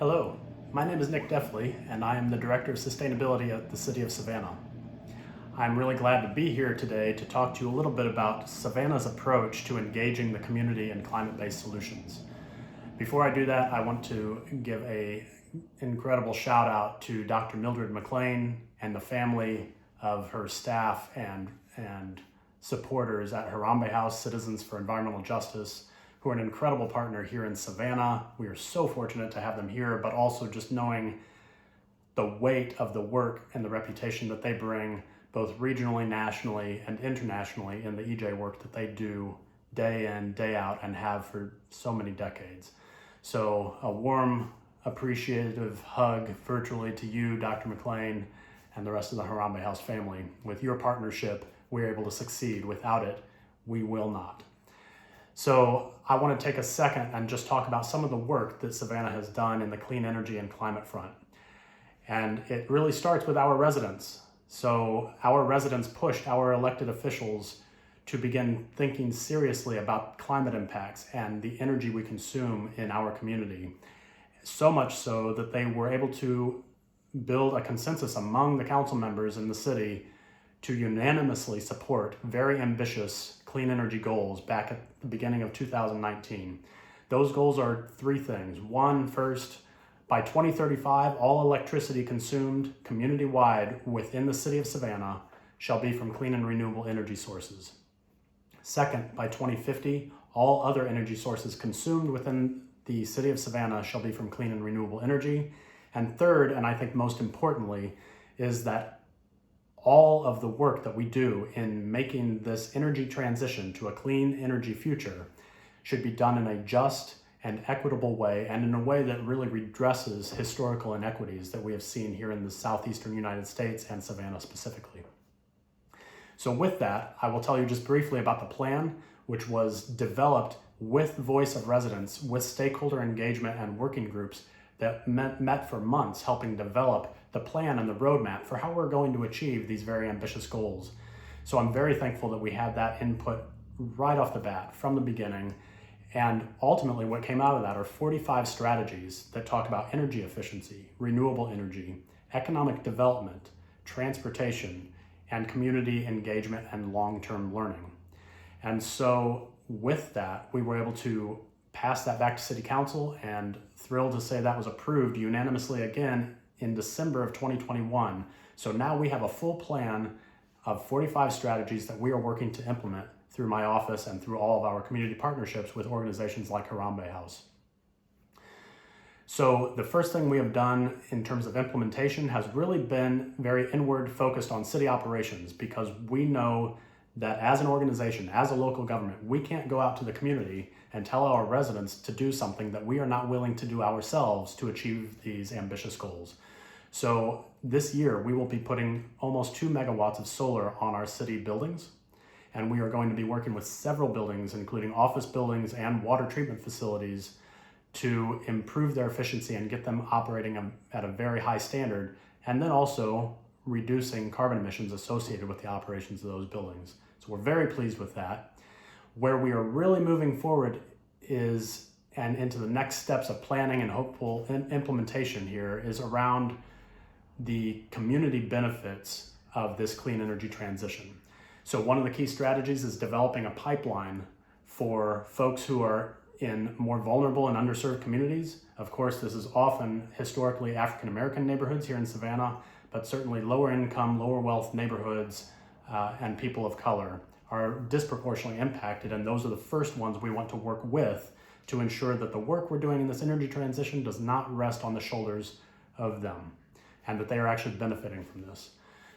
Hello, my name is Nick Deffley, and I am the Director of Sustainability at the City of Savannah. I'm really glad to be here today to talk to you a little bit about Savannah's approach to engaging the community in climate-based solutions. Before I do that, I want to give an incredible shout out to Dr. Mildred McLean and the family of her staff and supporters at Harambe House Citizens for Environmental Justice, who are an incredible partner here in Savannah. We are so fortunate to have them here, but also just knowing the weight of the work and the reputation that they bring, both regionally, nationally, and internationally in the EJ work that they do day in, day out, and have for so many decades. So a warm, appreciative hug virtually to you, Dr. McLean, and the rest of the Harambe House family. With your partnership, we're able to succeed. Without it, we will not. So I want to take a second and just talk about some of the work that Savannah has done in the clean energy and climate front. And it really starts with our residents. So our residents pushed our elected officials to begin thinking seriously about climate impacts and the energy we consume in our community. So much so that they were able to build a consensus among the council members in the city to unanimously support very ambitious clean energy goals back at the beginning of 2019. Those goals are three things. One, first, by 2035, all electricity consumed community-wide within the city of Savannah shall be from clean and renewable energy sources. Second, by 2050, all other energy sources consumed within the city of Savannah shall be from clean and renewable energy. And third, and I think most importantly, is that all of the work that we do in making this energy transition to a clean energy future should be done in a just and equitable way, and in a way that really redresses historical inequities that we have seen here in the southeastern United States and Savannah specifically. So with that, I will tell you just briefly about the plan, which was developed with the voice of residents, with stakeholder engagement and working groups that met for months helping develop the plan and the roadmap for how we're going to achieve these very ambitious goals. So I'm very thankful that we had that input right off the bat from the beginning. And ultimately what came out of that are 45 strategies that talk about energy efficiency, renewable energy, economic development, transportation, and community engagement and long-term learning. And so with that, we were able to pass that back to City Council, and thrilled to say that was approved unanimously again in December of 2021. So now we have a full plan of 45 strategies that we are working to implement through my office and through all of our community partnerships with organizations like Harambe House. So the first thing we have done in terms of implementation has really been very inward focused on city operations, because we know that as an organization, as a local government, we can't go out to the community and tell our residents to do something that we are not willing to do ourselves to achieve these ambitious goals. So this year, we will be putting almost 2 megawatts of solar on our city buildings. And we are going to be working with several buildings, including office buildings and water treatment facilities, to improve their efficiency and get them operating at a very high standard, and then also reducing carbon emissions associated with the operations of those buildings. So we're very pleased with that. Where we are really moving forward is, and into the next steps of planning and hopeful implementation here, is around the community benefits of this clean energy transition. So one of the key strategies is developing a pipeline for folks who are in more vulnerable and underserved communities. Of course, this is often historically African-American neighborhoods here in Savannah, but certainly lower income, lower wealth neighborhoods and people of color are disproportionately impacted, and those are the first ones we want to work with to ensure that the work we're doing in this energy transition does not rest on the shoulders of them, and that they are actually benefiting from this.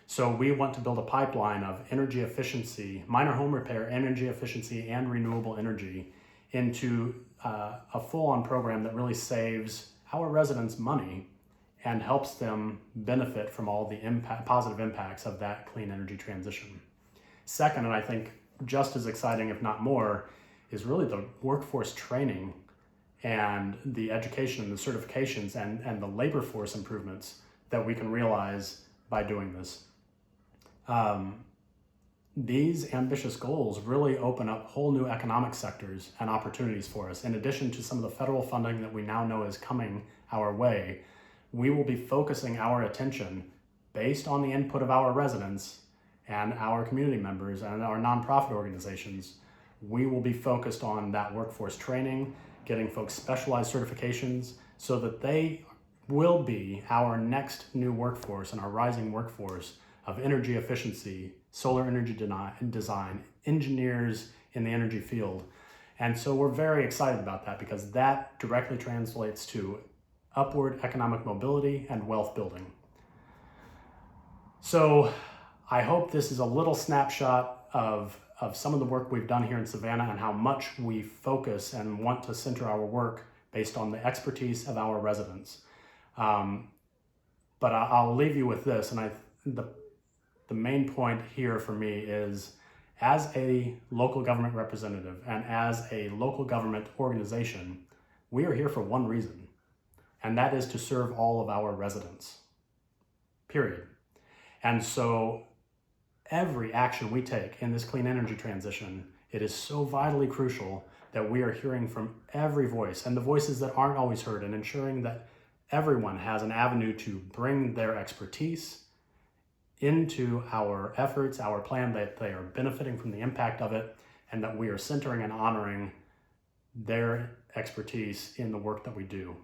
So we want to build a pipeline of energy efficiency, minor home repair, energy efficiency, and renewable energy into a full-on program that really saves our residents money and helps them benefit from all the positive impacts of that clean energy transition. Second, and I think just as exciting, if not more, is really the workforce training and the education and the certifications and the labor force improvements that we can realize by doing this. These ambitious goals really open up whole new economic sectors and opportunities for us, in addition to some of the federal funding that we now know is coming our way, we will be focusing our attention based on the input of our residents and our community members and our nonprofit organizations. We will be focused on that workforce training, getting folks specialized certifications so that they will be our next new workforce and our rising workforce of energy efficiency, solar energy design, engineers in the energy field. And so we're very excited about that because that directly translates to upward economic mobility and wealth building. So I hope this is a little snapshot of some of the work we've done here in Savannah and how much we focus and want to center our work based on the expertise of our residents. But I'll leave you with this, and the main point here for me is, as a local government representative and as a local government organization, we are here for one reason, and that is to serve all of our residents, period. And so every action we take in this clean energy transition, it is so vitally crucial that we are hearing from every voice and the voices that aren't always heard, and ensuring that everyone has an avenue to bring their expertise into our efforts, our plan, that they are benefiting from the impact of it, and that we are centering and honoring their expertise in the work that we do.